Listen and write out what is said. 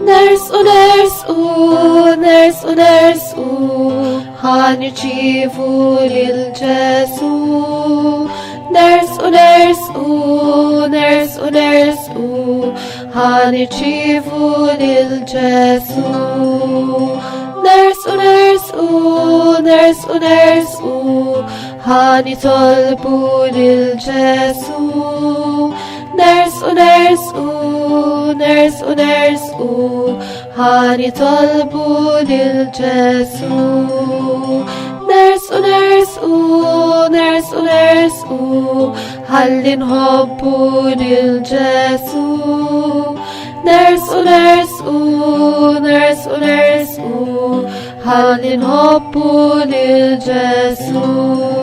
Nersu ħanirċivu lil Ġesu. Nersu ħanirċivu lil Ġesu. Nersu ħanitolbu lil Ġesu. Nersu ħanitolbu lil Ġesu. Nersu ħalli nħobbu lil Ġesu. Nersu ħalli nħobbu lil Ġesu.